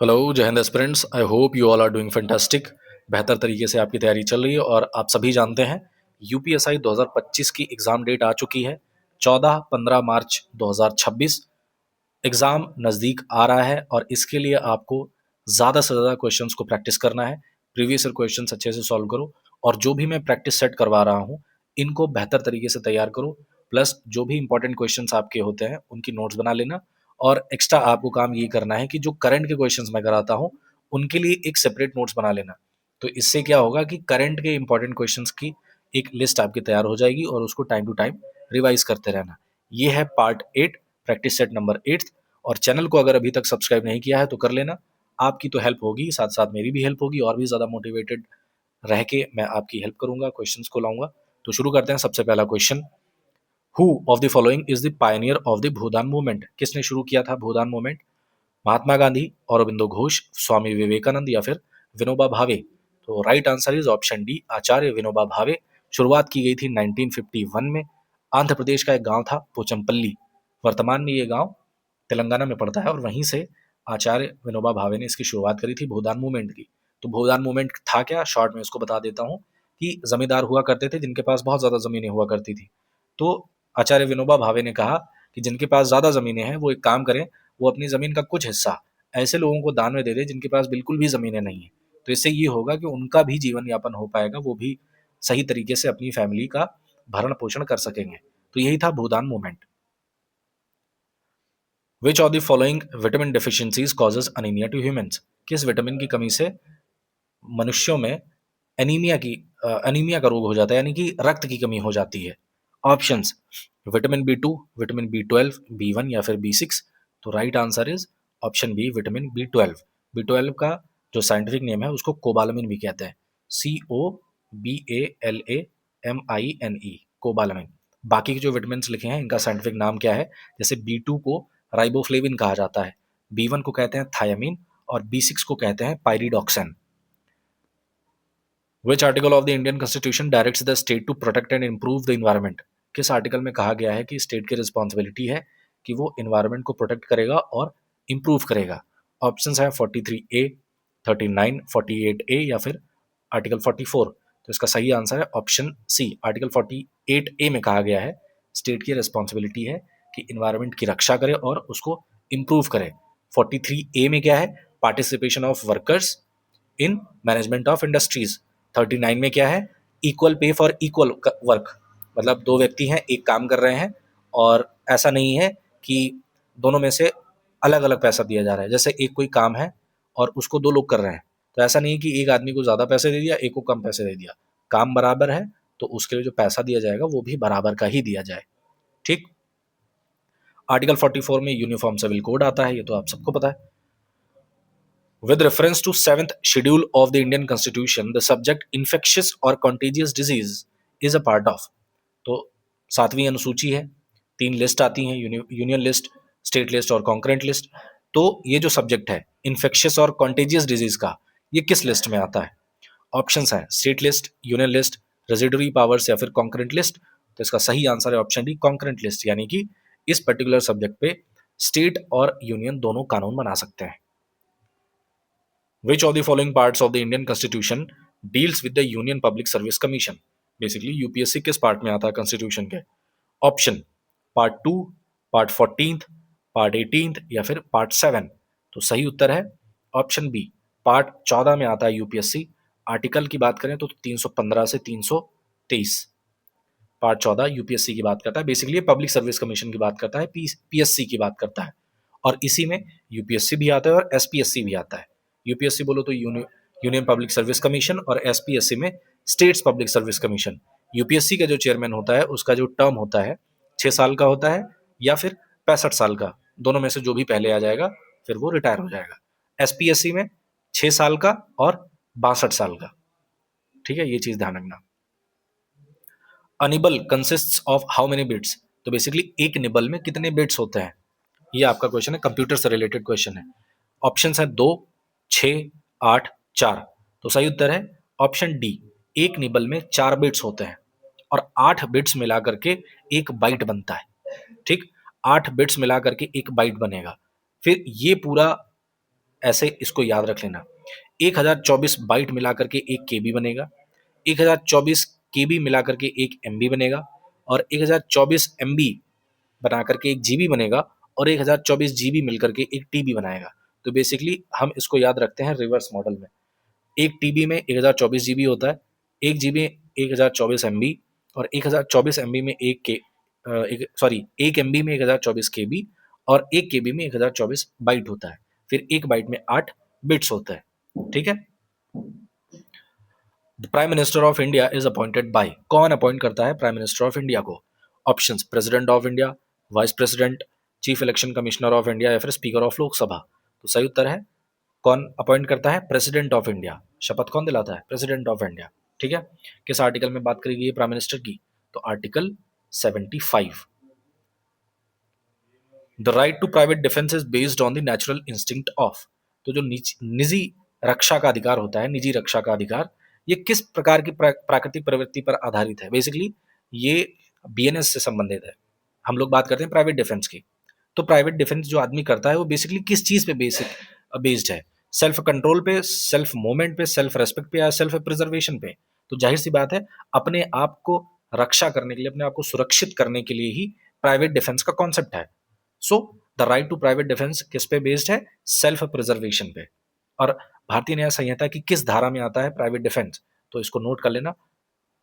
Hello Jai Hind aspirants, I hope you all are doing fantastic. बेहतर तरीके से आपकी तैयारी चल रही है और आप सभी जानते हैं यूपीएसआई 2025 की एग्ज़ाम डेट आ चुकी है 14-15 मार्च 2026। एग्ज़ाम नज़दीक आ रहा है और इसके लिए आपको ज़्यादा से ज़्यादा क्वेश्चंस को प्रैक्टिस करना है। प्रीवियस ईयर क्वेश्चंस अच्छे से सॉल्व करो और जो भी मैं प्रैक्टिस सेट करवा रहा हूँ इनको बेहतर तरीके से तैयार करो। प्लस जो भी इंपॉर्टेंट क्वेश्चंस आपके होते हैं उनकी नोट्स बना लेना और एक्स्ट्रा आपको काम ये करना है कि जो करंट के क्वेश्चंस मैं कराता हूँ उनके लिए एक सेपरेट नोट्स बना लेना। तो इससे क्या होगा कि करंट के इंपॉर्टेंट क्वेश्चंस की एक लिस्ट आपकी तैयार हो जाएगी और उसको टाइम टू टाइम रिवाइज करते रहना। ये है पार्ट 8, प्रैक्टिस सेट नंबर 8। और चैनल को अगर अभी तक सब्सक्राइब नहीं किया है तो कर लेना। आपकी तो हेल्प होगी, साथ साथ मेरी भी हेल्प होगी और भी ज़्यादा मोटिवेटेड रह के मैं आपकी हेल्प करूंगा, क्वेश्चंस को लाऊंगा। तो शुरू करते हैं। सबसे पहला question, who of the following is the pioneer of the Bhoodan movement? किसने शुरू किया था भूदान मूवमेंट? महात्मा गांधी, औरबिंदो घोष, स्वामी विवेकानंद या फिर विनोबा भावे? तो right answer is option D, Acharya Vinoba Bhave. शुरुआत की गई थी 1951 में। आंध्र प्रदेश का एक गांव था पोचमपल्ली। वर्तमान में ये गांव तेलंगाना में पड़ता है और वहीं से आचार्य विनोबा भावे ने इसकी शुरुआत करी थी भूदान मूवमेंट की। तो भूदान मूवमेंट था क्या, शॉर्ट में इसको बता देता हूँ कि जमींदार हुआ करते थे जिनके पास बहुत ज़्यादा ज़मीनें हुआ करती थी। तो आचार्य विनोबा भावे ने कहा कि जिनके पास ज़्यादा ज़मीनें हैं वो एक काम करें, वो अपनी ज़मीन का कुछ हिस्सा ऐसे लोगों को दान में दे दे जिनके पास बिल्कुल भी ज़मीनें नहीं है। तो इससे ये होगा कि उनका भी जीवन यापन हो पाएगा, वो भी सही तरीके से अपनी फैमिली का भरण पोषण कर सकेंगे। तो यही था Bhoodan movement. Which of the following vitamin deficiencies causes anaemia to humans? किस विटामिन की कमी से मनुष्यों में एनीमिया का रोग हो जाता है, यानी कि रक्त की कमी हो जाती है? Options, vitamin B 2, vitamin B 12, B 1 या फिर बी 6। तो right answer is option B, vitamin B 12। B 12 का जो साइंटिफिक नेम है उसको कोबालामिन भी कहते हैं, COBALAMINE, कोबालामिन। बाकी के जो विटामिन लिखे हैं इनका साइंटिफिक नाम क्या है? जैसे बी 2 को राइबोफ्लेविन कहा जाता है, बी 1 को कहते हैं थायामीन और बी 6 को कहते हैं pyridoxine. Which article of the Indian constitution directs the state to protect and improve the environment? किस आर्टिकल में कहा गया है कि स्टेट की रिस्पॉन्सिबिलिटी है कि वो इन्वायरमेंट को प्रोटेक्ट करेगा और इम्प्रूव करेगा? ऑप्शंस है 43A, 39, 48A या फिर आर्टिकल 44। तो इसका सही आंसर है ऑप्शन सी, आर्टिकल 48A में कहा गया है स्टेट की रिस्पॉन्सिबिलिटी है कि इन्वायरमेंट की रक्षा करे और उसको इम्प्रूव करे। 43A में क्या है? Participation of workers in management of industries. 39 में क्या है? Equal pay for equal work, मतलब दो व्यक्ति हैं, एक काम कर रहे हैं और ऐसा नहीं है कि दोनों में से अलग अलग पैसा दिया जा रहा है। जैसे एक कोई काम है और उसको दो लोग कर रहे हैं, तो ऐसा नहीं है कि एक आदमी को ज़्यादा पैसे दे दिया, एक को कम पैसे दे दिया। काम बराबर है तो उसके लिए जो पैसा दिया जाएगा वो भी बराबर का ही दिया जाए। ठीक। आर्टिकल 44 में यूनिफॉर्म सिविल कोड आता है, ये तो आप सबको पता है। With reference to 7th schedule of the Indian Constitution, the subject infectious or contagious disease is a part of। तो 7वीं अनुसूची है, 3 लिस्ट आती हैं, यूनियन लिस्ट, स्टेट लिस्ट और कॉन्करेंट लिस्ट। तो ये जो सब्जेक्ट है इन्फेक्शियस और कॉन्टेजियस डिजीज का, ये किस लिस्ट में आता है? ऑप्शंस हैं state list, union list, residuary powers या फिर कॉन्करेंट लिस्ट। तो इसका सही आंसर है ऑप्शन डी, कॉन्करेंट लिस्ट, यानी कि इस पर्टिकुलर सब्जेक्ट पे स्टेट और यूनियन दोनों कानून बना सकते हैं। Which of the following parts of the Indian Constitution deals with the Union Public Service Commission? Basically UPSC किस पार्ट में आता है कॉन्स्टिट्यूशन के? ऑप्शन, पार्ट 2, पार्ट 14, पार्ट 18 या फिर पार्ट 7। तो सही उत्तर है ऑप्शन बी, पार्ट 14 में आता है यूपीएससी। आर्टिकल की बात करें तो 315 से 323 पार्ट 14 यूपीएससी की बात करता है। बेसिकली पब्लिक सर्विस कमीशन की बात करता है, पीएससी की बात करता है। और इसी में यूपीएससी भी आता है और एसपीएससी भी आता है। यूपीएससी बोलो तो यूनियन पब्लिक सर्विस कमीशन और एसपीएससी में states public service commission. UPSC का जो चेयरमैन होता है उसका जो टर्म होता है 6 साल का होता है या फिर 65 साल का, दोनों में से जो भी पहले आ जाएगा फिर वो रिटायर हो जाएगा। एसपीएससी में 6 साल का और 62 साल का। ठीक है, ये चीज ध्यान रखना। A nibble consists of how many bits? तो बेसिकली एक निबल में कितने बिट्स होते हैं, ये आपका क्वेश्चन है, कंप्यूटर से रिलेटेड क्वेश्चन है। ऑप्शंस है 2, 6, 8, 4। तो सही उत्तर है ऑप्शन डी, एक निबल में 4 बिट्स होते हैं और 8 बिट्स मिला करके एक बाइट बनता है। ठीक, 8 बिट्स मिला करके एक बाइट बनेगा। फिर ये पूरा ऐसे इसको याद रख लेना। 1024 बाइट मिला करके एक केबी बनेगा, 1024 केबी मिला करके एक एमबी बनेगा, और 1024 एमबी बना करके एक जीबी बनेगा, और 1024 जीबी मिलकर के एक टीबी बनाएगा। तो बेसिकली हम इसको याद रखते हैं रिवर्स मॉडल में। एक टीबी में 1024 जीबी होता है, एक जीबी 1024 एमबी, और 1024 एमबी में एक एमबी में 1024 केबी, और एक केबी में 1024 बाइट होता है। फिर एक बाइट में 8 बिट्स होता है। ठीक है। The prime minister of India is appointed by, कौन अपॉइंट करता है प्राइम मिनिस्टर ऑफ इंडिया को? Options, president of India, vice president, chief election commissioner of India, या फिर स्पीकर ऑफ लोकसभा। तो सही उत्तर है, कौन अपॉइंट करता है? President of India. शपथ कौन दिलाता है? President of India. ठीक है। किस आर्टिकल में बात करी गई है प्राइम मिनिस्टर की? तो article 75। The right to private defence is based on the natural instinct of, तो जो निजी रक्षा का अधिकार होता है, निजी रक्षा का अधिकार, ये किस प्रकार की प्राकृतिक प्रवृत्ति पर आधारित है? बेसिकली ये बीएनएस से संबंधित है। हम लोग बात करते हैं प्राइवेट डिफेंस की, तो प्राइवेट डिफेंस जो आदमी करता है वो बेसिकली किस चीज पे बेस्ड है? सेल्फ कंट्रोल पे, सेल्फ मूवमेंट पे, सेल्फ रेस्पेक्ट पे, या सेल्फ प्रिजर्वेशन पे? तो जाहिर सी बात है, अपने आप को रक्षा करने के लिए, अपने आप को सुरक्षित करने के लिए ही प्राइवेट डिफेंस का कॉन्सेप्ट है। So the right to private defence किस पे बेस्ड है? सेल्फ प्रिजर्वेशन पे। और भारतीय न्याय संहिता की किस धारा में आता है प्राइवेट डिफेंस? तो इसको नोट कर लेना,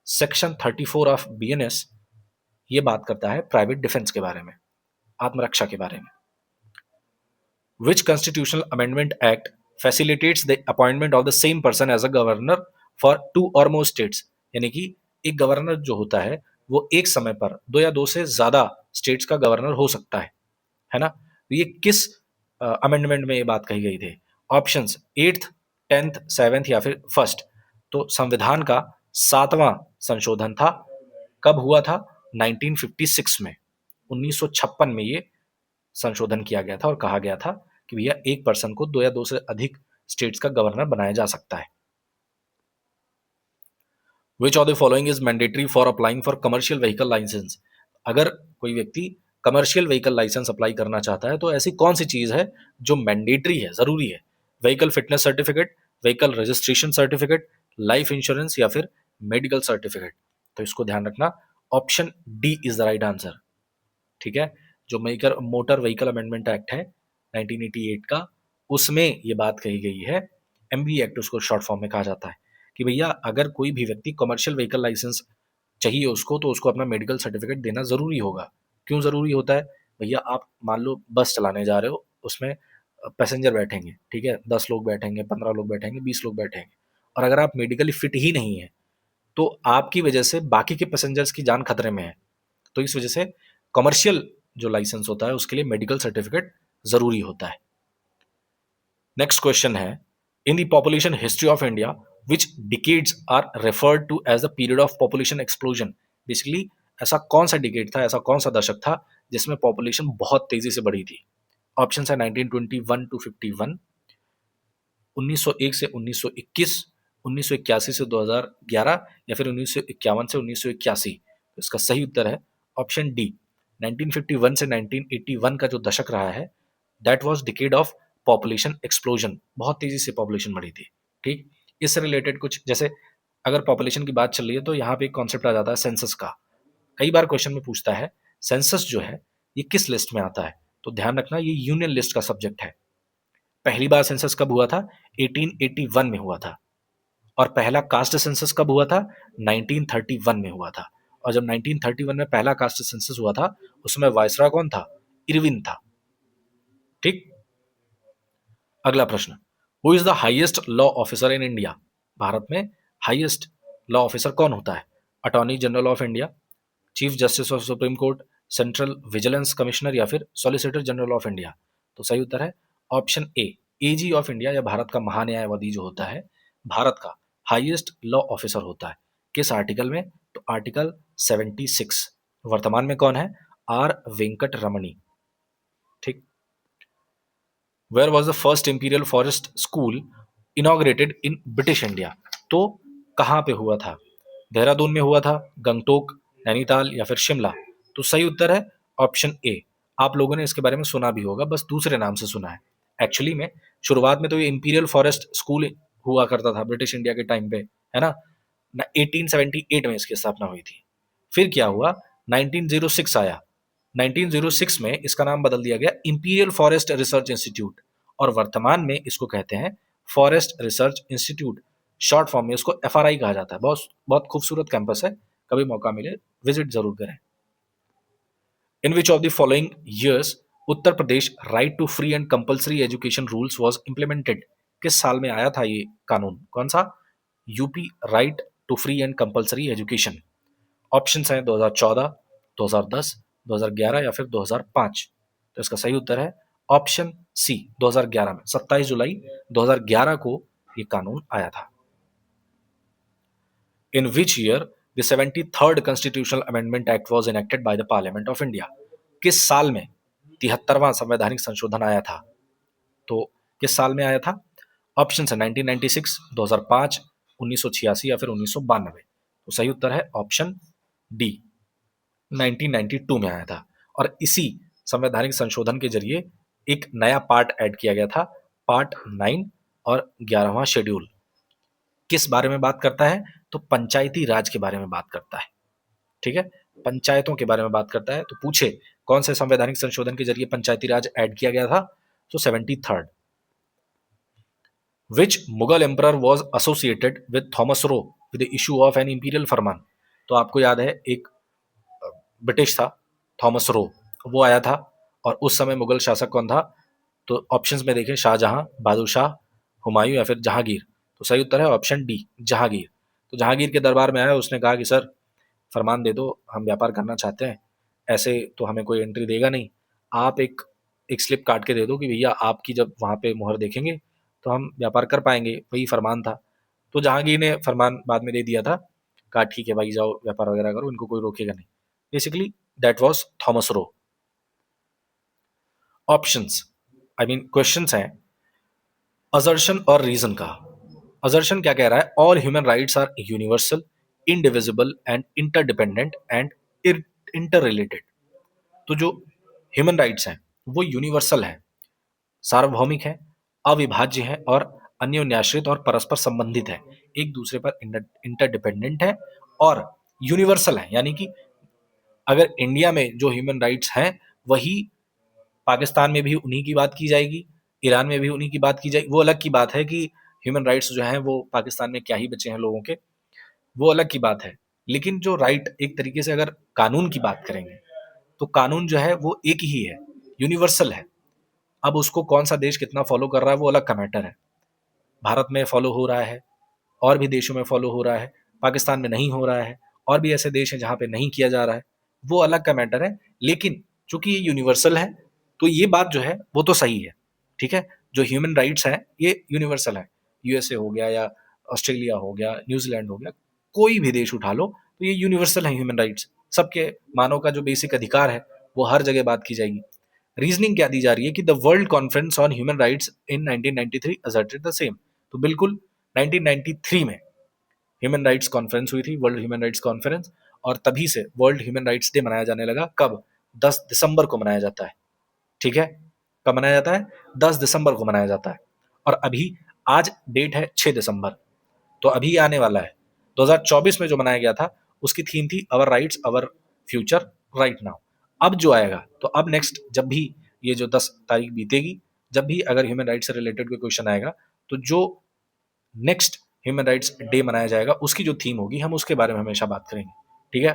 सेक्शन 34 ऑफ बीएनएस ये बात करता है प्राइवेट डिफेंस के बारे में, आत्मरक्षा के बारे में। Which constitutional amendment act facilitates the appointment of the same person as a governor for two or more states? यानी कि एक गवर्नर जो होता है वो एक समय पर दो या दो से ज्यादा स्टेट्स का गवर्नर हो सकता है ना? तो ये किस अमेंडमेंट में ये बात कही गई थी? ऑप्शंस, 8th, 10th, 7th, या फिर फर्स्ट। तो संविधान का 7वां संशोधन था, कब हुआ था? 1956 में, 1956 में ये संशोधन किया गया था और कहा गया था कि भैया एक पर्सन को दो या दो से अधिक स्टेट्स का गवर्नर बनाया जा सकता है। Which of the following is mandatory for applying for commercial vehicle licence? अगर कोई व्यक्ति कमर्शियल व्हीकल लाइसेंस अप्लाई करना चाहता है तो ऐसी कौन सी चीज है जो मैंडेटरी है, जरूरी है? Vehicle fitness certificate, vehicle registration certificate, life insurance, या फिर मेडिकल सर्टिफिकेट? तो इसको ध्यान रखना, option D is the right answer. ठीक है। जो मोटर व्हीकल अमेंडमेंट एक्ट है 1988 का, उसमें ये बात कही गई है, एमवी एक्ट उसको शॉर्ट फॉर्म में कहा जाता है, कि भैया अगर कोई भी व्यक्ति कमर्शियल व्हीकल लाइसेंस चाहिए उसको, तो उसको अपना मेडिकल सर्टिफिकेट देना जरूरी होगा। क्यों जरूरी होता है? भैया आप मान लो बस चलाने जा रहे हो, उसमें पैसेंजर बैठेंगे, ठीक है, 10 लोग बैठेंगे, 15 लोग बैठेंगे, 20 लोग बैठेंगे, और अगर आप मेडिकली फिट ही नहीं है तो आपकी वजह से बाकी के पैसेंजर्स की जान खतरे में है। तो इस वजह से कमर्शियल जो लाइसेंस होता है उसके लिए मेडिकल सर्टिफिकेट जरूरी होता है। नेक्स्ट क्वेश्चन है, in the population history of India which decades are referred to as the period of population explosion? Basically ऐसा कौन सा डिकेड था, ऐसा कौन सा दशक था जिसमें पॉपुलेशन बहुत तेजी से बढ़ी थी? ऑप्शन है 1921 टू 51, 1901 से 1921, 1981 से 2011, या फिर 1951 से 1981। तो इसका सही उत्तर है ऑप्शन डी, 1951 से 1981 का जो दशक रहा है, that was decade of population explosion. बहुत तेजी से पॉपुलेशन बढ़ी थी। ठीक। इससे रिलेटेड कुछ, जैसे अगर पॉपुलेशन की बात चल रही है तो यहाँ पे एक कॉन्सेप्ट आ जाता है सेंसस का। कई बार क्वेश्चन में पूछता है सेंसस जो है ये किस लिस्ट में आता है? तो ध्यान रखना, ये यूनियन लिस्ट का सब्जेक्ट है। पहली बार सेंसस कब हुआ था? 1881 में हुआ था। और पहला कास्ट सेंसस कब हुआ था? 1931 में हुआ था। और जब 1931 में पहला कास्ट सेंसस हुआ था, उसमें वायसरॉय कौन था? इरविन था। ठीक। अगला प्रश्न, who is the highest law officer in India? Bharat में हाईएस्ट लॉ ऑफिसर कौन होता है? Attorney general of India, chief justice of Supreme court, central vigilance commissioner, या फिर सॉलिसिटर जनरल ऑफ इंडिया? तो सही उत्तर है option A, AG of India, या भारत का महान्यायवादी जो होता है, भारत का हाईएस्ट लॉ ऑफिसर होता है। किस आर्टिकल में? तो आर्टिकल 76। वर्तमान में कौन है? Are Venkataramani. ठीक। Where was the first imperial forest school inaugurated in British India? तो कहाँ पे हुआ था? देहरादून में हुआ था, गंगटोक, नैनीताल, या फिर शिमला? तो सही उत्तर है ऑप्शन ए। आप लोगों ने इसके बारे में सुना भी होगा, बस दूसरे नाम से सुना है। एक्चुअली में शुरुआत में तो ये इंपीरियल फॉरेस्ट स्कूल हुआ करता था ब्रिटिश इंडिया के टाइम पे, है ना? 1878 में इसकी स्थापना हुई थी। फिर क्या हुआ, 1906 आया। 1906 में इसका नाम बदल दिया गया इंपीरियल फॉरेस्ट रिसर्च इंस्टीट्यूट, और वर्तमान में इसको कहते हैं forest research institute. Short form में इसको एफआरआई कहा जाता है। बहुत बहुत खूबसूरत कैंपस है, कभी मौका मिले विजिट जरूर करें। In which of the following years Uttar Pradesh right to free and compulsory education rules was implemented? किस साल में आया था ये कानून? कौन सा? UP right to free and compulsory education. Options हैं 2014, 2010, 2011 या फिर 2005। तो इसका सही उत्तर है ऑप्शन सी, 2011 में 27 जुलाई 2011 को ये कानून आया था। In which year the 73rd constitutional amendment act was enacted by the parliament of India? किस साल में 73वां संवैधानिक संशोधन आया था? तो किस साल में आया था? ऑप्शन है 1996, 2005, 1986 या फिर 1992। तो सही उत्तर है ऑप्शन डी, 1992 में आया था। और इसी संवैधानिक संशोधन के जरिए एक नया पार्ट ऐड किया गया था, पार्ट 9 और 11वां शेड्यूल। किस बारे में बात करता है? तो पंचायती राज के बारे में बात करता है। ठीक है, पंचायतों के बारे में बात करता है। तो पूछे कौन से संवैधानिक संशोधन के जरिए पंचायती राज ऐड किया गया था? तो 73rd। Which Mughal emperor was associated with Thomas Roe with the issue of an imperial farman? तो आपको याद है एक ब्रिटिश था थॉमस रो, वो आया था। और उस समय मुगल शासक कौन था? तो ऑप्शंस में देखें, शाहजहां, बहादुर शाह, हुमायूं या फिर जहांगीर। तो सही उत्तर है ऑप्शन डी, जहांगीर। तो जहांगीर के दरबार में आया, उसने कहा कि सर फरमान दे दो, हम व्यापार करना चाहते हैं, ऐसे तो हमें कोई एंट्री देगा नहीं, आप एक एक स्लिप काट के दे दो कि भैया आपकी जब वहाँ पे मोहर देखेंगे तो हम व्यापार कर पाएंगे, वही फरमान था। तो जहांगीर ने फरमान बाद में दे दिया था, कहा ठीक है भाई जाओ व्यापार वगैरह करो, इनको कोई रोकेगा नहीं। Basically that was Thomas Roe. Options I mean questions हैं असर्शन और रीजन का। असर्शन क्या कह रहा है? All human rights are universal, indivisible and interdependent and inter related. तो जो ह्यूमन राइट्स हैं वो यूनिवर्सल हैं, सार्वभौमिक हैं, अविभाज्य हैं और अन्योन्याश्रित और परस्पर संबंधित है, एक दूसरे पर इंटरडिपेंडेंट है और यूनिवर्सल है। यानी कि अगर इंडिया में जो ह्यूमन राइट्स हैं वही पाकिस्तान में भी उन्हीं की बात की जाएगी, ईरान में भी उन्हीं की बात की जाएगी। वो अलग की बात है कि ह्यूमन राइट्स जो हैं वो पाकिस्तान में क्या ही बचे हैं लोगों के, वो अलग की बात है। लेकिन जो राइट एक तरीके से अगर कानून की बात करेंगे तो कानून जो है वो एक ही है, यूनिवर्सल है। अब उसको कौन सा देश कितना फॉलो कर रहा है वो अलग का मैटर है। भारत में फॉलो हो रहा है, और भी देशों में फॉलो हो रहा है, पाकिस्तान में नहीं हो रहा है, और भी ऐसे देश हैं जहाँ पे नहीं किया जा रहा है, वो अलग का मैटर है। लेकिन चूंकि ये यूनिवर्सल है तो ये बात जो है वो तो सही है। ठीक है, जो ह्यूमन राइट्स हैं ये यूनिवर्सल है। यूएसए हो गया या ऑस्ट्रेलिया हो गया, न्यूजीलैंड हो गया, कोई भी देश उठा लो तो ये यूनिवर्सल है ह्यूमन राइट्स। सबके मानव का जो बेसिक अधिकार है वो हर जगह बात की जाएगी। रीजनिंग क्या दी जा रही है कि the world conference on human rights in 1993 asserted the same. तो बिल्कुल 1993 में ह्यूमन राइट्स कॉन्फ्रेंस हुई थी, वर्ल्ड ह्यूमन राइट्स कॉन्फ्रेंस, और तभी से वर्ल्ड ह्यूमन राइट्स डे मनाया जाने लगा। कब? 10 दिसंबर को मनाया जाता है। ठीक है, कब मनाया जाता है? 10 दिसंबर को मनाया जाता है। और अभी आज डेट है 6 दिसंबर, तो अभी आने वाला है। 2024 में जो मनाया गया था उसकी थीम थी our rights our future right now. अब जो आएगा, तो अब नेक्स्ट जब भी ये जो 10 तारीख बीतेगी, जब भी अगर ह्यूमन राइट्स से रिलेटेड कोई क्वेश्चन आएगा तो जो नेक्स्ट ह्यूमन राइट्स डे मनाया जाएगा उसकी जो थीम होगी हम उसके बारे में हमेशा बात करेंगे। ठीक है,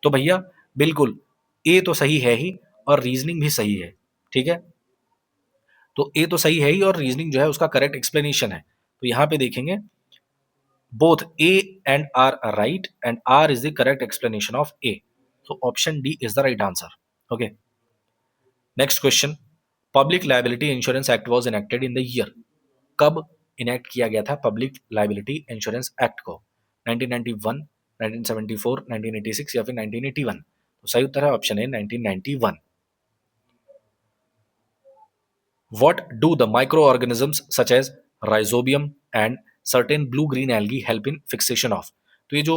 तो भैया बिल्कुल ए तो सही है ही और रीजनिंग भी सही है। ठीक है, तो ए तो सही है ही और रीजनिंग जो है उसका करेक्ट एक्सप्लेनेशन है। तो यहां पे देखेंगे both A and R are right and R is the correct explanation of A. So option D is the right answer. Okay. Next question. Public Liability Insurance Act was enacted in the year. कब enact किया गया था public liability insurance act को? 1991, 1974, 1986 या फिर 1981? तो सही उत्तर है option A, 1991। What do the microorganisms such as rhizobium and certain blue green algae help in fixation of? तो ये जो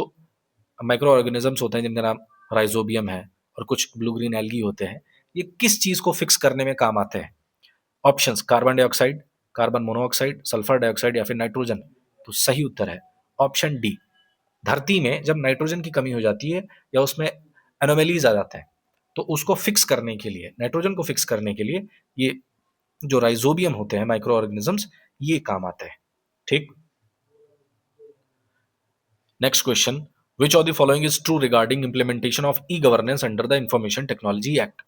माइक्रो ऑर्गेनिजम्स होते हैं जिनका नाम राइजोबियम है और कुछ ब्लू ग्रीन एल्गी होते हैं, ये किस चीज को फिक्स करने में काम आते हैं? Options carbon dioxide, carbon monoxide, sulphur dioxide या फिर नाइट्रोजन। तो सही उत्तर है ऑप्शन डी। धरती में जब नाइट्रोजन की कमी हो जाती है या उसमें एनोमेलीज आ जाते हैं, तो उसको फिक्स करने के लिए, नाइट्रोजन को फिक्स करने के लिए ये जो राइजोबियम होते हैं, माइक्रो ऑर्गेनिजम्स, ये काम आते हैं। ठीक। Next question, which of the following is true regarding implementation of e governance under the information technology act.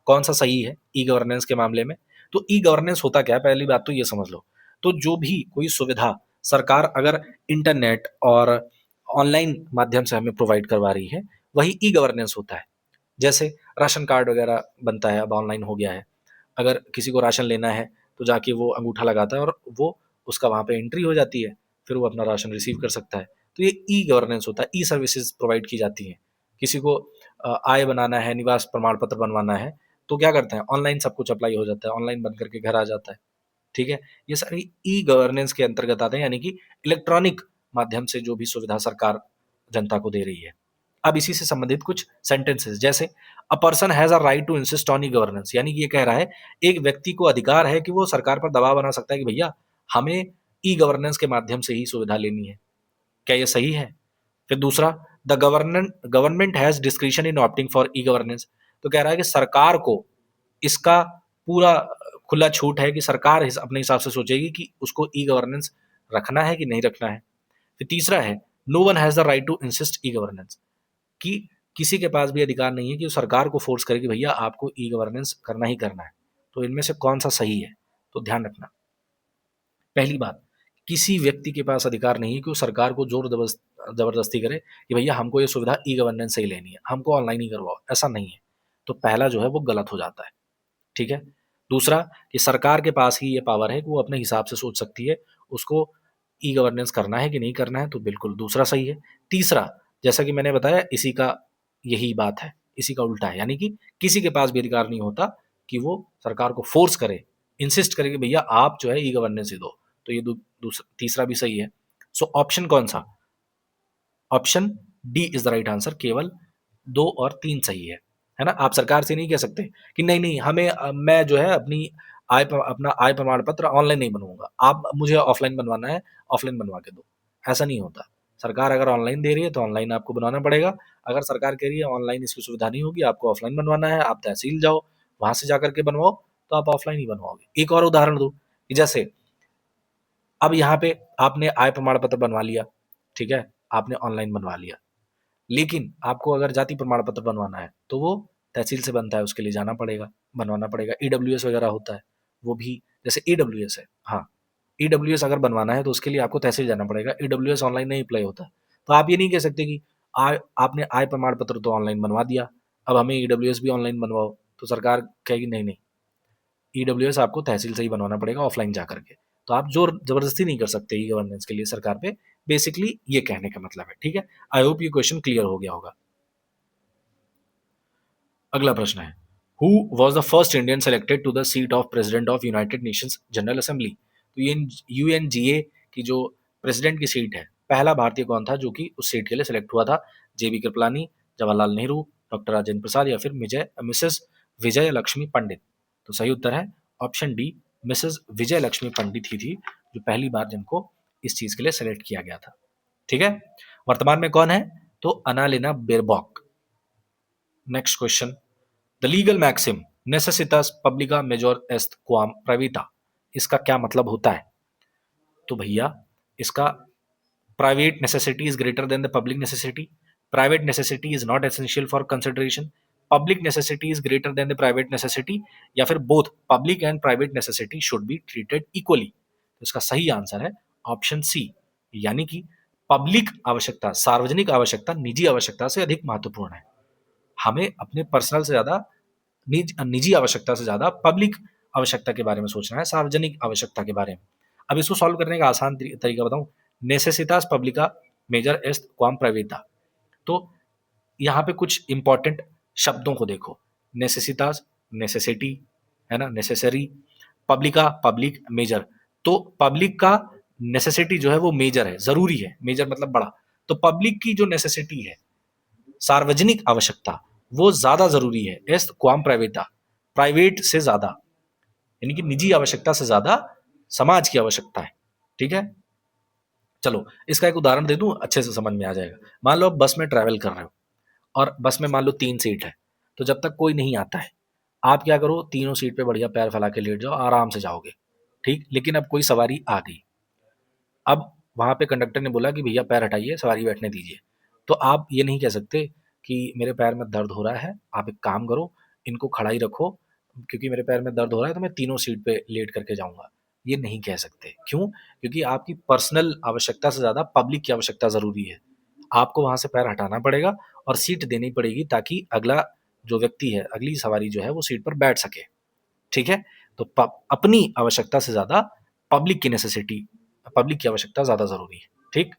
कौन सा सही है ई गवर्नेंस के मामले में? तो ई गवर्नेंस होता क्या है, पहली बात तो ये समझ लो। तो जो भी कोई सुविधा सरकार अगर इंटरनेट और ऑनलाइन माध्यम से हमें प्रोवाइड करवा रही है, वही ई गवर्नेंस होता है। जैसे राशन कार्ड वगैरह बनता है, अब ऑनलाइन हो गया है। अगर किसी को राशन लेना है तो जाके वो अंगूठा लगाता है और वो उसका वहाँ पे एंट्री हो जाती है, फिर वो अपना राशन रिसीव कर सकता है। तो ये ई गवर्नेंस होता है, ई सर्विसेज प्रोवाइड की जाती हैं। किसी को आय बनाना है, निवास प्रमाण पत्र बनवाना है, तो क्या करते हैं, ऑनलाइन सब कुछ अप्लाई हो जाता है, ऑनलाइन बन करके घर आ जाता है। ठीक है, ये सारी ई गवर्नेंस के अंतर्गत आते हैं, यानी कि इलेक्ट्रॉनिक माध्यम से जो भी सुविधा सरकार जनता को दे रही है। अब इसी से संबंधित कुछ सेंटेंसेस, जैसे a person has a right to insist on e governance, यानी कि ये कह रहा है एक व्यक्ति को अधिकार है कि वो सरकार पर दबाव बना सकता है कि भैया हमें ई गवर्नेंस के माध्यम से ही सुविधा लेनी है। क्या ये सही है? फिर दूसरा, the government has discretion in opting for e governance, तो कह रहा है कि सरकार को इसका पूरा खुला छूट है कि सरकार अपने हिसाब से सोचेगी कि उसको ई गवर्नेंस रखना है कि नहीं रखना है। फिर तीसरा है, no one has the right to insist e governance, कि किसी के पास भी अधिकार नहीं है कि सरकार को फोर्स करे कि भैया आपको ई गवर्नेंस करना ही करना है। तो इनमें से कौन सा सही है? तो ध्यान रखना, पहली बात, किसी व्यक्ति के पास अधिकार नहीं है कि वो सरकार को जोर जबरदस्ती करे कि भैया हमको ये सुविधा ई गवर्नेंस से ही लेनी है, हमको ऑनलाइन ही करवाओ, ऐसा नहीं है। तो पहला जो है वो गलत हो जाता है। ठीक है। दूसरा, कि सरकार के पास ही ये पावर है कि वो अपने हिसाब से सोच सकती है उसको ई गवर्नेंस करना है कि नहीं करना है, तो बिल्कुल दूसरा सही है। तीसरा, जैसा कि मैंने बताया, इसी का यही बात है, इसी का उल्टा है, यानी कि किसी के पास भी अधिकार नहीं होता कि वो सरकार को फोर्स करे, इंसिस्ट करे कि भैया आप जो है ई गवर्नेंस ही दो। तो ये तीसरा भी सही है। सो ऑप्शन कौन सा? Option D is the right answer. केवल 2 और 3 सही है ना? आप सरकार से नहीं कह सकते कि नहीं नहीं हमें मैं जो है अपना आय प्रमाण पत्र ऑनलाइन नहीं बनवाऊंगा, आप मुझे ऑफलाइन बनवाना है, ऑफलाइन बनवा के दो। ऐसा नहीं होता। सरकार अगर ऑनलाइन दे रही है तो ऑनलाइन आपको बनवाना पड़ेगा। अगर सरकार कह रही है ऑनलाइन इसकी सुविधा नहीं होगी, आपको ऑफलाइन बनवाना है, आप तहसील जाओ, वहां से जाकर के बनवाओ, तो आप ऑफलाइन ही बनवाओगे। एक और उदाहरण दो कि जैसे अब यहाँ पे आपने आय प्रमाण पत्र बनवा लिया, ठीक है, आपने ऑनलाइन बनवा लिया, लेकिन आपको अगर जाति प्रमाण पत्र बनवाना है तो वो तहसील से बनता है, उसके लिए जाना पड़ेगा, बनवाना पड़ेगा। ईडब्ल्यूएस वगैरह होता है, वो भी जैसे ईडब्ल्यूएस है, हाँ, ईडब्ल्यूएस अगर बनवाना है तो उसके लिए आपको तहसील जाना पड़ेगा। ईडब्ल्यूएस ऑनलाइन नहीं अप्लाई होता। तो आप ये नहीं कह सकते कि आपने आय प्रमाण पत्र तो ऑनलाइन बनवा दिया, अब हमें ईडब्ल्यूएस भी ऑनलाइन बनवाओ, तो सरकार कहेगी नहीं नहीं, ईडब्ल्यूएस आपको तहसील से ही बनवाना पड़ेगा ऑफलाइन जा करके। तो आप जोर जबरदस्ती नहीं कर सकते ई गवर्नेंस के लिए सरकार पे। बेसिकली ये कहने का मतलब है। ठीक है, आई होप ये क्वेश्चन क्लियर हो गया होगा। अगला प्रश्न है, who was the first Indian selected to the seat of president of United Nations general assembly. तो ये यूएनजीए की जो प्रेसिडेंट की सीट है, पहला भारतीय कौन था जो कि उस सीट के लिए सेलेक्ट हुआ था? जेबी कृपलानी, जवाहरलाल नेहरू, डॉक्टर राजेंद्र प्रसाद या फिर मिसेस विजय लक्ष्मी पंडित। तो सही उत्तर है ऑप्शन डी, मिसेस विजय लक्ष्मी पंडित ही थी जो पहली बार जिनको इस चीज के लिए सेलेक्ट किया गया था। ठीक है, वर्तमान में कौन है? तो Annalena Baerbock. Next question, the legal maxim नेसेसिtas पब्लिका मेजोर एस्ट क्वाम प्राइवेटा, इसका क्या मतलब होता है? तो भैया इसका, private necessity is greater than the public necessity, private necessity is not essential for consideration, public necessity is greater than the private necessity, या फिर both public and private necessity should be treated equally. तो इसका सही answer है option सी, यानी कि public आवश्यकता, सार्वजनिक आवश्यकता निजी आवश्यकता से अधिक महत्वपूर्ण है। हमें अपने पर्सनल से ज्यादा, निजी आवश्यकता से ज्यादा पब्लिक आवश्यकता के बारे में सोचना है, सार्वजनिक आवश्यकता के बारे में। अब इसको सॉल्व करने का आसान तरीका बताऊं, नेसेसिटास पब्लिका मेजर एस्ट क्वाम प्राइवेटा। तो यहाँ पे कुछ इंपॉर्टेंट शब्दों को देखो, नेसेसिटास नेसेसिटी, है ना, नेसेसरी, पब्लिका पब्लिक, मेजर। तो पब्लिक का नेसेसिटी जो है वो मेजर है, जरूरी है, मेजर मतलब बड़ा। तो पब्लिक की जो नेसेसिटी है, सार्वजनिक आवश्यकता, वो ज्यादा जरूरी है एस्ट क्वाम प्राइवेटा, प्राइवेट से ज्यादा। यानी कि निजी आवश्यकता से ज्यादा समाज की आवश्यकता है। ठीक है, चलो इसका एक उदाहरण दे दूं, अच्छे से समझ में आ जाएगा। मान लो आप बस में ट्रैवल कर रहे हो और बस में मान लो 3 सीट है, तो जब तक कोई नहीं आता है आप क्या करो, तीनों सीट पे बढ़िया पैर फैला के लेट जाओ, आराम से जाओगे। ठीक, लेकिन अब कोई सवारी आ गई, अब वहां पे कंडक्टर ने बोला कि भैया पैर हटाइए, सवारी बैठने दीजिए। तो आप ये नहीं कह सकते कि मेरे पैर में दर्द हो रहा है, आप एक काम करो, इनको खड़ा ही रखो, क्योंकि मेरे पैर में दर्द हो रहा है तो मैं तीनों सीट पे लेट करके जाऊंगा। ये नहीं कह सकते, क्यों? क्योंकि आपकी पर्सनल आवश्यकता से ज्यादा पब्लिक की आवश्यकता जरूरी है। आपको वहां से पैर हटाना पड़ेगा और सीट देनी पड़ेगी, ताकि अगला जो व्यक्ति है, अगली सवारी जो है वो सीट पर बैठ सके। ठीक है, तो अपनी आवश्यकता से ज्यादा पब्लिक की नेसेसिटी, पब्लिक की आवश्यकता ज्यादा जरूरी है। ठीक,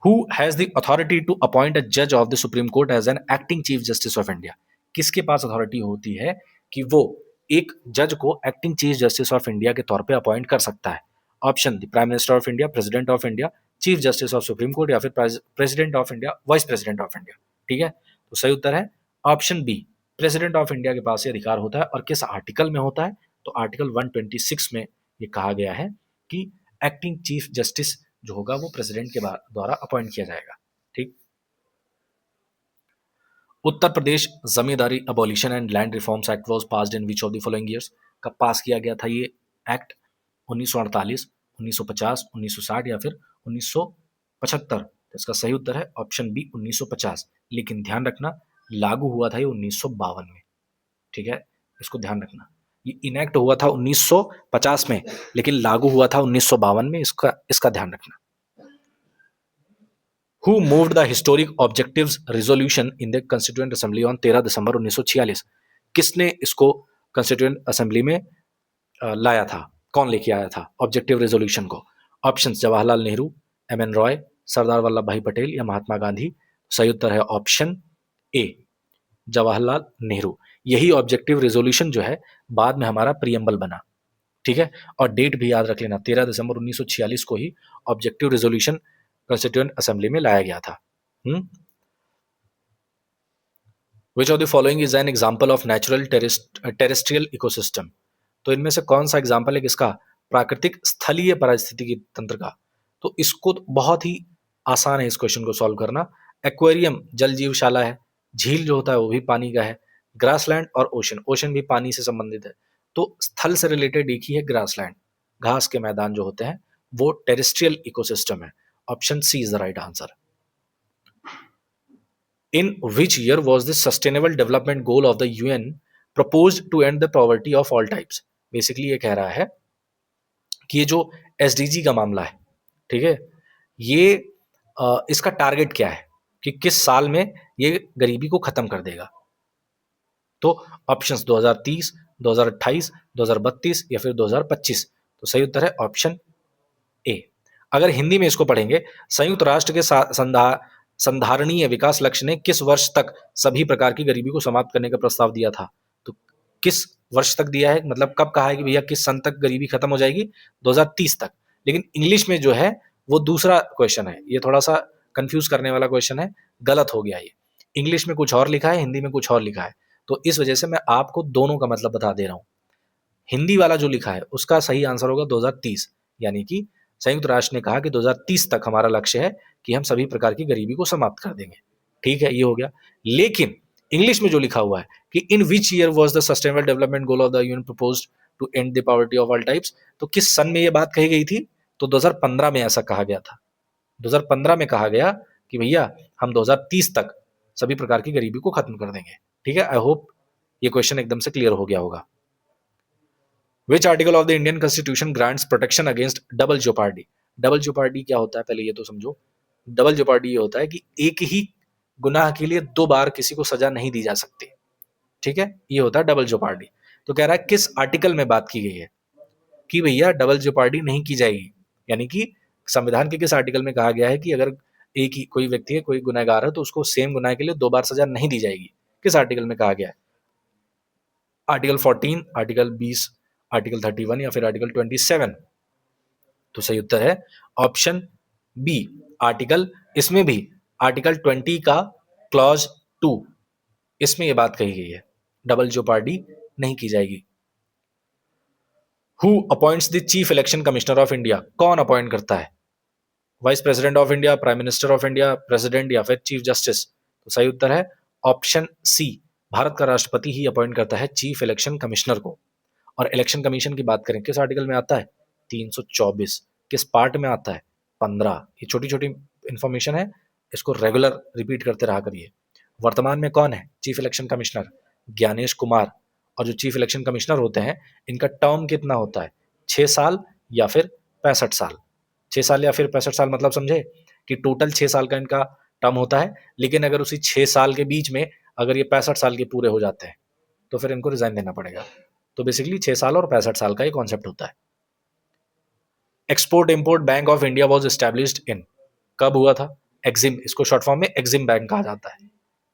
who has the authority to appoint a जज of the supreme court as an acting chief justice of India? किसके पास अथॉरिटी होती है कि वो एक जज को acting chief justice of India के तौर पे अपॉइंट कर सकता है? Option, the prime minister of India, president of India, chief justice of Supreme Court, या फिर president of India, vice president of India. ठीक है, तो सही उत्तर है option B, president of India के पास ये अधिकार होता है। और किस आर्टिकल में होता है? तो आर्टिकल 126 में ये कहा गया है कि एक्टिंग चीफ जस्टिस जो होगा वो प्रेसिडेंट के द्वारा अपॉइंट किया जाएगा। ठीक, Uttar Pradesh zamindari abolition and land reforms act was passed in which of the following years? कब पास किया गया था ये एक्ट? 1948, 1950, 1960 या फिर 1975? तो इसका सही उत्तर है ऑप्शन बी 1950। लेकिन ध्यान रखना, लागू हुआ था ये 1952 में। ठीक है, इसको ध्यान रखना, ये इनेक्ट हुआ था 1950 में, लेकिन लागू हुआ था 1952 में। इसका इसका ध्यान रखना। Who moved the historic objectives resolution in the Constituent Assembly on 13 दिसंबर 1946? किसने इसको कंस्टिट्यूएंट असेंबली में लाया था? कौन लेके आया था ऑब्जेक्टिव रेजोल्यूशन को? Option, Jawaharlal Nehru, M N Roy, Sardar Vallabh Bhai Patel या महात्मा गांधी? सही उत्तर है ऑप्शन ए, जवाहरलाल नेहरू। यही ऑब्जेक्टिव रेजोल्यूशन जो है बाद में हमारा प्रियम्बल बना। ठीक है, और डेट भी याद रख लेना, 13 दिसंबर 1946 को ही ऑब्जेक्टिव रेजोल्यूशन कंस्टिट्यूएंट असेंबली में लाया गया था। विच of the following is an example of natural terrestrial ecosystem? तो इनमें से कौन सा एग्जाम्पल है किसका? प्राकृतिक स्थलीय पारिस्थितिकी तंत्र का। तो इसको बहुत ही आसान है इस क्वेश्चन को सॉल्व करना। एक्वेरियम जल जीवशाला है, झील जो होता है वो भी पानी का है, ग्रासलैंड और ओशन, ओशन भी पानी से संबंधित है। तो स्थल से रिलेटेड एक ही है ग्रासलैंड, घास के मैदान जो होते हैं वो टेरेस्ट्रियल इकोसिस्टम है। Option C is the right answer. In which year was the Sustainable Development Goal of the UN proposed to end the poverty of all types? Basically ये कह रहा है कि ये जो एसडीजी का मामला है, ठीक है, ये इसका टारगेट क्या है कि किस साल में ये गरीबी को खत्म कर देगा? तो ऑप्शंस 2030, 2028, 2032 या फिर 2025। तो सही उत्तर है ऑप्शन ए। अगर हिंदी में इसको पढ़ेंगे, संयुक्त राष्ट्र के संधारणीय विकास लक्ष्य ने किस वर्ष तक सभी प्रकार की गरीबी को समाप्त करने का प्रस्ताव दिया था? तो किस वर्ष तक दिया है, मतलब कब कहा है कि भैया किस सन तक गरीबी खत्म हो जाएगी? 2030 तक। लेकिन इंग्लिश में जो है वो दूसरा क्वेश्चन है, ये थोड़ा सा कंफ्यूज करने वाला क्वेश्चन है, गलत हो गया ये। इंग्लिश में कुछ और लिखा है, हिंदी में कुछ और लिखा है, तो इस वजह से मैं आपको दोनों का मतलब बता दे रहा हूं। हिंदी वाला जो लिखा है उसका सही आंसर होगा 2030, यानी कि संयुक्त राष्ट्र ने कहा कि 2030 तक हमारा लक्ष्य है कि हम सभी प्रकार की गरीबी को समाप्त कर देंगे। ठीक है, ये हो गया। लेकिन इंग्लिश में जो लिखा हुआ है कि in which year was the sustainable development goal of the UN proposed to end the poverty of all types, तो किस सन में ये बात कही गई थी? तो 2015 में ऐसा कहा गया था। 2015 में कहा गया कि भैया हम 2030 तक सभी प्रकार की गरीबी को खत्म कर देंगे। ठीक है, आई होप ये क्वेश्चन एकदम से क्लियर हो गया होगा। Which article of the Indian Constitution grants protection against double jeopardy? Double jeopardy क्या होता है पहले ये तो समझो। डबल जेopardy ये होता है कि एक ही गुनाह के लिए दो बार किसी को सजा नहीं दी जा सकती। ठीक है, ये होता है डबल जेopardy। तो कह रहा है किस आर्टिकल में बात की गई है कि भैया डबल जेopardy नहीं की जाएगी, यानी कि संविधान के किस आर्टिकल में कहा गया है कि अगर एक ही कोई व्यक्ति है, कोई गुनहगार है, तो उसको सेम गुनाह के लिए दो बार सजा नहीं दी जाएगी? किस आर्टिकल में कहा गया है? आर्टिकल 14, आर्टिकल 20, आर्टिकल 31 या फिर आर्टिकल 27? तो सही उत्तर है ऑप्शन बी, आर्टिकल, इसमें भी आर्टिकल 20 का क्लॉज 2, इसमें यह बात कही गई है डबल जेopardy नहीं की जाएगी। Who appoints the chief election commissioner of India, कौन अपॉइंट करता है? Vice president of India, prime minister of India, president या फिर चीफ जस्टिस? तो सही उत्तर है ऑप्शन सी, भारत का राष्ट्रपति ही अपॉइंट करता है चीफ इलेक्शन कमिश्नर को। और इलेक्शन कमीशन की बात करें, किस आर्टिकल में आता है? 324। किस पार्ट में आता है? 15। ये छोटी छोटी इंफॉर्मेशन है, इसको रेगुलर रिपीट करते रहा करिए। वर्तमान में कौन है chief election commissioner? Gyanesh Kumar. और जो चीफ इलेक्शन कमिश्नर होते हैं, इनका टर्म कितना होता है? 6 साल या फिर 65 साल? 6 साल या फिर 65 साल, मतलब समझे कि टोटल 6 साल का इनका टर्म होता है, लेकिन अगर उसी 6 साल के बीच में अगर ये 65 साल के पूरे हो जाते हैं तो फिर इनको रिजाइन देना पड़ेगा। तो बेसिकली 6 साल और 65 साल का ही कॉन्सेप्ट होता है। Export import bank of India was established in, कब हुआ था? एक्जिम, इसको शॉर्ट फॉर्म में एक्जिम बैंक कहा जाता है।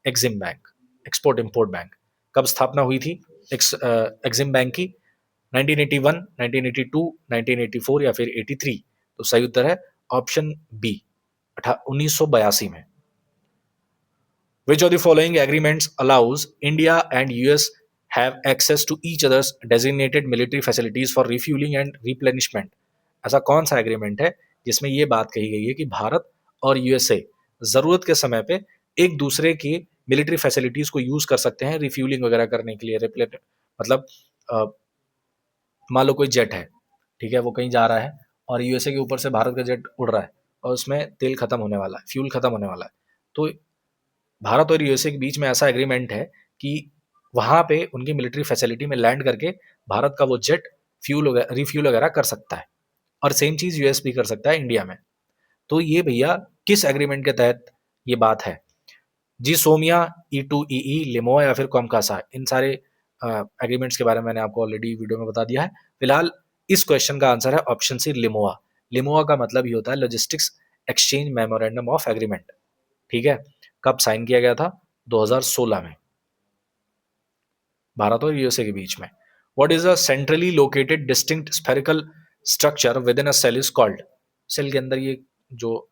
Exim bank, export import bank, कब स्थापना हुई थी एक्जिम बैंक की? 1981, 1982, 1984 या फिर 83? तो सही उत्तर है ऑप्शन बी, 1982 में। Which of the following agreements allows India and US have access to each other's designated military facilities for refueling and replenishment? ऐसा कौन सा एग्रीमेंट है जिसमें ये बात कही गई है कि भारत और यूएसए जरूरत के समय पे एक दूसरे की मिलिट्री फैसिलिटीज को यूज कर सकते हैं रिफ्यूलिंग वगैरह करने के लिए, मतलब मान लो कोई जेट है, ठीक है, वो कहीं जा रहा है और यूएसए के ऊपर से भारत का जेट उड़ रहा है और उसमें तेल खत्म होने वाला है, फ्यूल खत्म होने वाला है, तो भारत और यूएसए के बीच में ऐसा एग्रीमेंट है कि वहां पे उनकी मिलिट्री फैसिलिटी में लैंड करके भारत का वो जेट फ्यूल वगैरह रिफ्यूल वगैरह कर सकता है, और सेम चीज यूएस भी कर सकता है इंडिया में। तो ये भैया किस एग्रीमेंट के तहत ये बात है? जी सोमिया, E2EE, लिमोआ या फिर कॉमकासा? इन सारे एग्रीमेंट्स के बारे में मैंने आपको ऑलरेडी वीडियो में बता दिया है। फिलहाल इस क्वेश्चन का आंसर है ऑप्शन सी, लिमोआ। लिमोआ का मतलब ही होता है logistics exchange memorandum of agreement. ठीक है, कब साइन किया गया था? 2016 में, भारत और यूएसए के बीच में। What is a centrally located distinct spherical structure within a cell is called? Cell के अंदर ये जो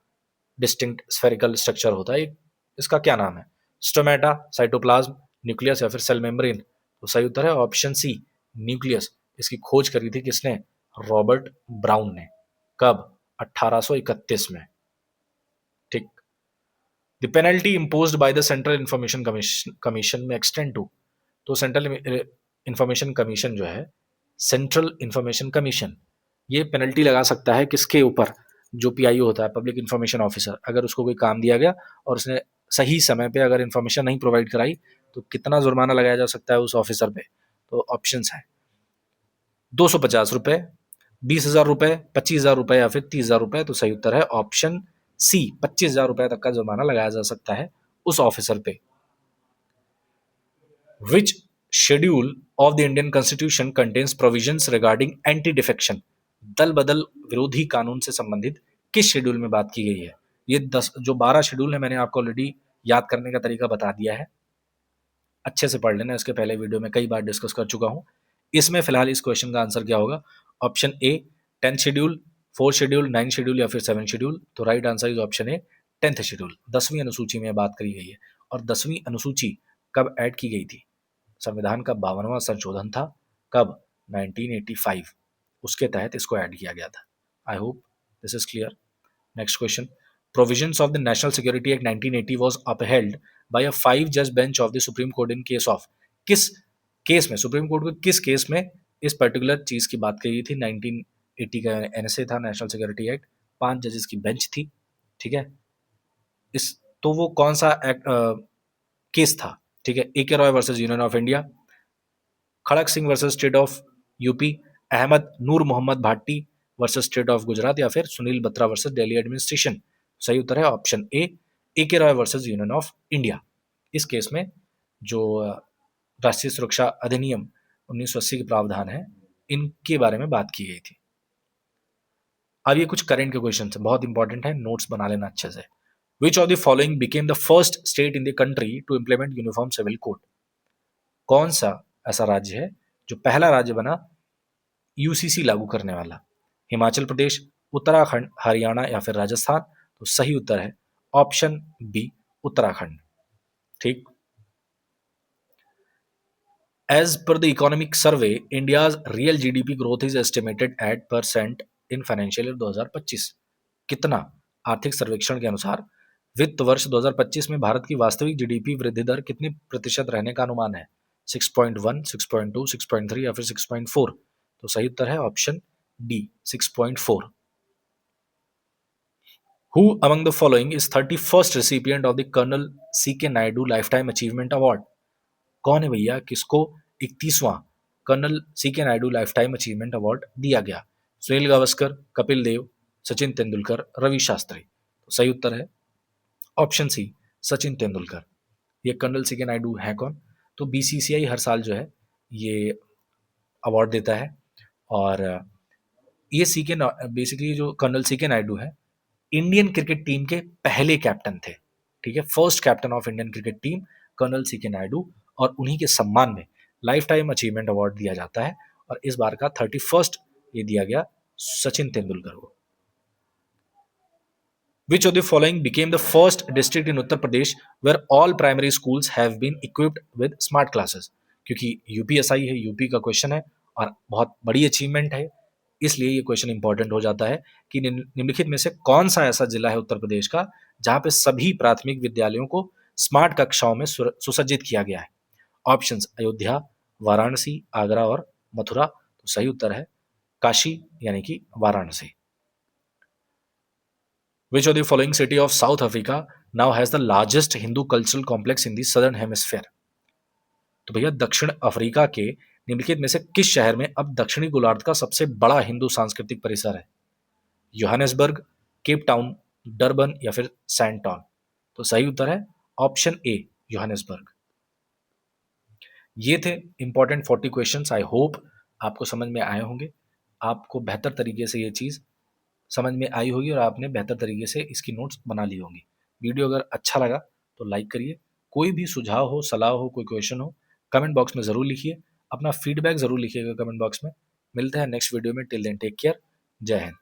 डिस्टिंक्ट स्फेरिकल स्ट्रक्चर होता है, इसका क्या नाम है? स्टोमेटा, साइटोप्लाज्म, न्यूक्लियस या फिर सेल मेम्ब्रेन? तो सही उत्तर है ऑप्शन सी, न्यूक्लियस। इसकी खोज करी थी किसने? रॉबर्ट ब्राउन ने। कब? 1831 में। ठीक। The penalty imposed by the central information commission में एक्सटेंड टू? तो सेंट्रल इंफॉर्मेशन कमीशन जो है, सेंट्रल इंफॉर्मेशन कमीशन, ये पेनल्टी लगा सकता है किसके ऊपर? जो पीआईओ होता है, पब्लिक इंफॉर्मेशन ऑफिसर। अगर उसको कोई काम दिया गया और उसने सही समय पे अगर इंफॉर्मेशन नहीं प्रोवाइड कराई तो कितना जुर्माना लगाया जा सकता है उस ऑफिसर पे? तो ऑप्शंस है 250 रुपए, 20,000 रुपए, 25,000 रुपए या फिर 30,000 रुपए। तो सही उत्तर है ऑप्शन सी, 25,000 रुपए तक का जुर्माना लगाया जा सकता है उस ऑफिसर पे। Which schedule of the Indian Constitution contains provisions regarding anti-defection? दल बदल विरोधी कानून से संबंधित किस शेड्यूल में बात की गई है? ये 12 शेड्यूल है, मैंने आपको ऑलरेडी याद करने का तरीका बता दिया है, अच्छे से पढ़ लेना, इसके पहले वीडियो में कई बार डिस्कस कर चुका हूं। इसमें फिलहाल इस क्वेश्चन का आंसर क्या होगा? Option A 10th schedule, 4th schedule, 9th schedule या फिर 7th शेड्यूल? तो right answer is option A 10th schedule. 10वीं अनुसूची में बात करी गई है। और 10वीं अनुसूची कब ऐड की गई थी? संविधान का 52वां संशोधन था, कब? 1985, उसके तहत इसको ऐड किया गया था। I hope this is clear. Next question, provisions of the national security act 1980 was upheld by a 5 जज bench of the supreme court in case of? किस केस में, सुप्रीम कोर्ट को किस केस में इस पर्टिकुलर चीज की बात कही थी? 1980 का एनएसए था, नेशनल सिक्योरिटी एक्ट, 5 जजेस की बेंच थी, ठीक है। इस तो वो कौन सा एक्ट केस था? ठीक है, A K Roy versus Union of India, Kharak Singh versus state of UP, Ahmad Noor Mohammad Bhati versus state of Gujarat या फिर सुनील बत्रा वर्सेस दिल्ली एडमिनिस्ट्रेशन? सही उत्तर है option A K Roy versus Union of India. इस केस में जो राष्ट्रीय सुरक्षा अधिनियम 1980 के प्रावधान है, इनके बारे में बात की गई थी। अब ये कुछ करंट के क्वेश्चन है, बहुत इंपॉर्टेंट है, नोट्स बना लेना अच्छे से। Which of the following became the first state in the country to implement uniform civil code? कौन सा ऐसा राज्य है जो पहला राज्य बना यूसीसी लागू करने वाला? हिमाचल प्रदेश, उत्तराखंड, हरियाणा या फिर राजस्थान? तो सही उत्तर है ऑप्शन बी, उत्तराखंड। ठीक। As per the economic survey, India's real GDP growth is estimated at % in financial year 2025. कितना? आर्थिक सर्वेक्षण के अनुसार वित्त वर्ष 2025 में भारत की वास्तविक जीडीपी वृद्धि दर कितने प्रतिशत रहने का अनुमान है? 6.1, 6.2, 6.3 या फिर 6.4? तो सही उत्तर है option D, 6.4. Who among the following is 31st recipient of the Colonel C.K. Naidu Lifetime Achievement Award? कौन है भैया किसको 31वां colonel C K Naidu life time achievement award दिया गया? सुनील गावस्कर, कपिल देव, सचिन तेंदुलकर, रवि शास्त्री? तो सही उत्तर है ऑप्शन सी, सचिन तेंदुलकर. ये कर्नल सी के नायडू है कौन? तो बीसीसीआई हर साल जो है ये अवार्ड देता है और ये सी के बेसिकली जो कर्नल सी के नायडू है इंडियन क्रिकेट टीम के पहले कैप्टन थे. ठीक है, first captain of Indian cricket team colonel C K Naidu, और उन्हीं के सम्मान में लाइफ टाइम अचीवमेंट अवार्ड दिया जाता है और इस बार का 31st ये दिया गया सचिन तेंदुलकर को. Which of the following became the first district in Uttar Pradesh where all primary schools have been equipped with smart classes? क्योंकि यूपीएसआई है, यूपी का क्वेश्चन है और बहुत बड़ी अचीवमेंट है, इसलिए ये क्वेश्चन इंपॉर्टेंट हो जाता है कि निम्नलिखित में से कौन सा ऐसा जिला है उत्तर प्रदेश का जहां पे सभी प्राथमिक विद्यालयों को स्मार्ट कक्षाओं में सुसज्जित किया गया है? ऑप्शंस अयोध्या, वाराणसी, आगरा और मथुरा. तो सही उत्तर है काशी यानी कि Varanasi. Which of the following city of South Africa now has the largest Hindu cultural complex in the southern hemisphere? तो भैया दक्षिण अफ्रीका के निम्नलिखित में से किस शहर में अब दक्षिणी गोलार्ध का सबसे बड़ा हिंदू सांस्कृतिक परिसर है? योहानेसबर्ग, केप टाउन, डरबन या फिर सैंटॉन? तो सही उत्तर है ऑप्शन ए, योहानेसबर्ग. ये थे इंपॉर्टेंट 40 क्वेश्चंस. आई होप आपको समझ में आए होंगे, आपको बेहतर तरीके से ये चीज़ समझ में आई होगी और आपने बेहतर तरीके से इसकी नोट्स बना ली होंगी. वीडियो अगर अच्छा लगा तो लाइक करिए. कोई भी सुझाव हो, सलाह हो, कोई क्वेश्चन हो, कमेंट बॉक्स में ज़रूर लिखिए. अपना फीडबैक ज़रूर लिखिएगा कमेंट बॉक्स में. मिलते हैं नेक्स्ट वीडियो में. Till then take care. Jai Hind.